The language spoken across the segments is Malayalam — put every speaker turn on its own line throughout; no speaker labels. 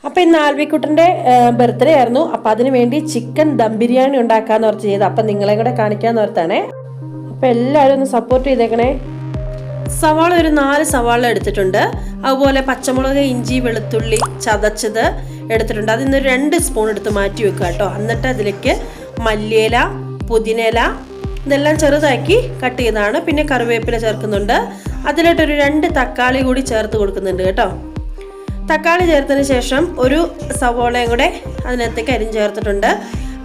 അപ്പോൾ ഇന്ന് ആൽവിക്കുട്ടൻ്റെ ബർത്ത്ഡേ ആയിരുന്നു. അപ്പോൾ അതിന് വേണ്ടി ചിക്കൻ ദം ബിരിയാണി ഉണ്ടാക്കാമെന്ന് ഓർത്ത് ചെയ്ത്. അപ്പം നിങ്ങളെ കൂടെ കാണിക്കാമെന്ന് ഓർത്താണേ. അപ്പോൾ എല്ലാവരും ഒന്ന് സപ്പോർട്ട് ചെയ്തേക്കണേ. സവാള ഒരു 4 സവാള എടുത്തിട്ടുണ്ട്. അതുപോലെ പച്ചമുളക്, ഇഞ്ചി, വെളുത്തുള്ളി ചതച്ചത് എടുത്തിട്ടുണ്ട്. അതിൽ നിന്ന് 2 സ്പൂൺ എടുത്ത് മാറ്റി വെക്കുക കേട്ടോ. എന്നിട്ട് അതിലേക്ക് മല്ലിയില, പുതിനയില ഇതെല്ലാം ചെറുതാക്കി കട്ട് ചെയ്തതാണ്. പിന്നെ കറിവേപ്പില ചേർക്കുന്നുണ്ട്. അതിലോട്ടൊരു 2 തക്കാളി കൂടി ചേർത്ത് കൊടുക്കുന്നുണ്ട് കേട്ടോ. തക്കാളി ചേർത്തതിന് ശേഷം ഒരു സവോളയും കൂടെ അതിനകത്തേക്ക് അരിഞ്ഞ് ചേർത്തിട്ടുണ്ട്.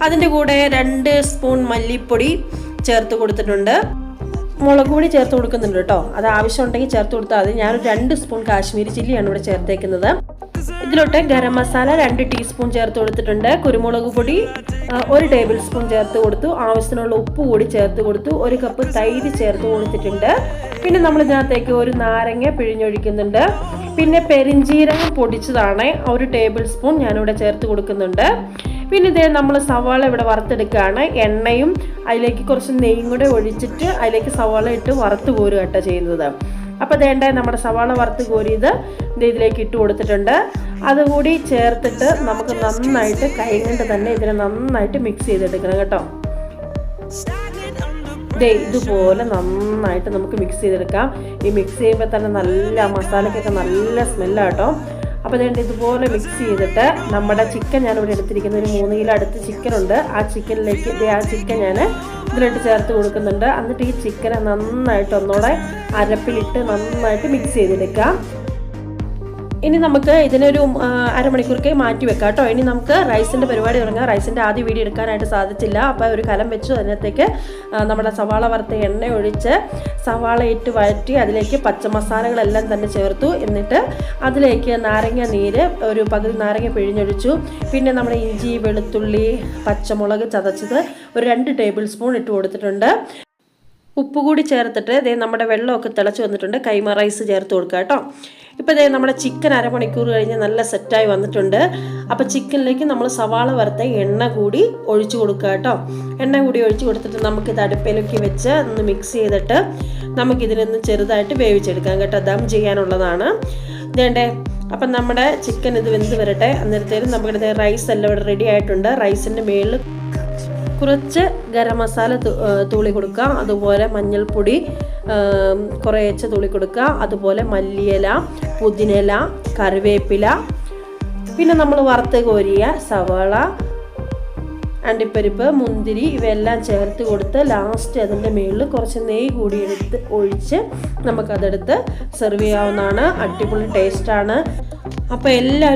അതിൻ്റെ കൂടെ 2 സ്പൂൺ മല്ലിപ്പൊടി ചേർത്ത് കൊടുത്തിട്ടുണ്ട്. മുളക് പൊടി ചേർത്ത് കൊടുക്കുന്നുണ്ട് കേട്ടോ. അത് ആവശ്യമുണ്ടെങ്കിൽ ചേർത്ത് കൊടുത്താൽ മതി. ഞാനൊരു 2 സ്പൂൺ കാശ്മീരി ചില്ലിയാണ് ഇവിടെ ചേർത്തേക്കുന്നത്. ഇതിലോട്ട് ഗരം മസാല 2 ടീസ്പൂൺ ചേർത്ത് കൊടുത്തിട്ടുണ്ട്. കുരുമുളക് പൊടി 1 ടേബിൾ സ്പൂൺ ചേർത്ത് കൊടുത്തു. ആവശ്യത്തിനുള്ള ഉപ്പ് കൂടി ചേർത്ത് കൊടുത്തു. 1 കപ്പ് തൈര് ചേർത്ത് കൊടുത്തിട്ടുണ്ട്. പിന്നെ നമ്മൾ ഇതിനകത്തേക്ക് ഒരു നാരങ്ങ പിഴിഞ്ഞൊഴിക്കുന്നുണ്ട്. പിന്നെ പെരിഞ്ചീരകം പൊടിച്ചതാണ് 1 ടേബിൾ സ്പൂൺ ഞാനിവിടെ ചേർത്ത് കൊടുക്കുന്നുണ്ട്. പിന്നെ ഇതേ നമ്മൾ സവാള ഇവിടെ വറുത്തെടുക്കുകയാണ്. എണ്ണയും അതിലേക്ക് കുറച്ച് നെയ്യും കൂടെ ഒഴിച്ചിട്ട് അതിലേക്ക് സവാള ഇട്ട് വറുത്ത് കോരുക കേട്ടോ ചെയ്യുന്നത്. അപ്പോൾ വേണ്ട നമ്മുടെ സവാള വറുത്ത് കോരിയത് ഇതിലേക്ക് ഇട്ട് കൊടുത്തിട്ടുണ്ട്. അതുകൂടി ചേർത്തിട്ട് നമുക്ക് നന്നായിട്ട് കൈ കൊണ്ട് തന്നെ ഇതിനെ നന്നായിട്ട് മിക്സ് ചെയ്തെടുക്കണം കേട്ടോ. ഇതുപോലെ നന്നായിട്ട് നമുക്ക് മിക്സ് ചെയ്തെടുക്കാം. ഈ മിക്സ് ചെയ്യുമ്പോൾ തന്നെ നല്ല മസാലയ്ക്കൊക്കെ നല്ല സ്മെല്ലാട്ടോ. അപ്പോൾ അതുകൊണ്ട് ഇതുപോലെ മിക്സ് ചെയ്തിട്ട് നമ്മുടെ ചിക്കൻ ഞാനിവിടെ എടുത്തിരിക്കുന്ന ഒരു 3 കിലോ അടുത്ത് ചിക്കനുണ്ട്. ആ ചിക്കനിലേക്ക് ആ ചിക്കൻ ഞാൻ ഇതിലിട്ട് ചേർത്ത് കൊടുക്കുന്നുണ്ട്. എന്നിട്ട് ഈ ചിക്കനെ നന്നായിട്ട് ഒന്നുകൂടെ അരപ്പിലിട്ട് നന്നായിട്ട് മിക്സ് ചെയ്തെടുക്കാം. ഇനി നമുക്ക് ഇതിനൊരു അരമണിക്കൂറൊക്കെ മാറ്റി വെക്കാം കേട്ടോ. ഇനി നമുക്ക് റൈസിൻ്റെ പരിപാടി തുടങ്ങാം. റൈസിൻ്റെ ആദ്യ വീഡിയോ എടുക്കാനായിട്ട് സാധിച്ചില്ല. അപ്പോൾ ഒരു കലം വെച്ചു. അതിനകത്തേക്ക് നമ്മുടെ സവാള വറുത്ത എണ്ണ ഒഴിച്ച് സവാള ഇട്ട് വഴറ്റി അതിലേക്ക് പച്ചമസാലകളെല്ലാം തന്നെ ചേർത്തു. എന്നിട്ട് അതിലേക്ക് നാരങ്ങ നീര് ഒരു പകുതി നാരങ്ങ പിഴിഞ്ഞൊഴിച്ചു. പിന്നെ നമ്മുടെ ഇഞ്ചി, വെളുത്തുള്ളി, പച്ചമുളക് ചതച്ചത് ഒരു 2 ടേബിൾ സ്പൂൺ ഇട്ട് കൊടുത്തിട്ടുണ്ട്. ഉപ്പ് കൂടി ചേർത്തിട്ട് നമ്മുടെ വെള്ളമൊക്കെ തിളച്ച് വന്നിട്ടുണ്ട്. കൈമ റൈസ് ചേർത്ത് കൊടുക്കുക കേട്ടോ. ഇപ്പോൾ നമ്മുടെ ചിക്കൻ അരമണിക്കൂർ കഴിഞ്ഞ് നല്ല സെറ്റായി വന്നിട്ടുണ്ട്. അപ്പോൾ ചിക്കനിലേക്ക് നമ്മൾ സവാള വറുത്ത എണ്ണ കൂടി ഒഴിച്ചു കൊടുക്കുക കേട്ടോ. എണ്ണ കൂടി ഒഴിച്ച് കൊടുത്തിട്ട് നമുക്കിത് അടുപ്പിലേക്ക് വെച്ച് ഒന്ന് മിക്സ് ചെയ്തിട്ട് നമുക്കിതിനൊന്ന് ചെറുതായിട്ട് വേവിച്ചെടുക്കാം കേട്ടോ. ദം ചെയ്യാനുള്ളതാണ് ഇതേണ്ടേ. അപ്പം നമ്മുടെ ചിക്കൻ ഇത് വെന്ത് വരട്ടെ. അന്നേരത്തേലും നമ്മുടെ റൈസ് എല്ലാം ഇവിടെ റെഡി ആയിട്ടുണ്ട്. റൈസിൻ്റെ മേളിൽ കുറച്ച് ഗരം മസാല തൂളി കൊടുക്കുക. അതുപോലെ മഞ്ഞൾപ്പൊടി കുറേശ്ശെ തൂളി കൊടുക്കുക. അതുപോലെ മല്ലിയില, പുതിനയില, കറിവേപ്പില, പിന്നെ നമ്മൾ വറുത്ത് കോരിയ സവാള, അണ്ടിപ്പരിപ്പ്, മുന്തിരി ഇവയെല്ലാം ചേർത്ത് കൊടുത്ത് ലാസ്റ്റ് അതിൻ്റെ മുകളിൽ കുറച്ച് നെയ്യ് കൂടി എടുത്ത് ഒഴിച്ച് നമുക്കതെടുത്ത് സെർവ് ചെയ്യാവുന്നതാണ്. അടിപൊളി ടേസ്റ്റാണ്. അപ്പോൾ എല്ലാവരും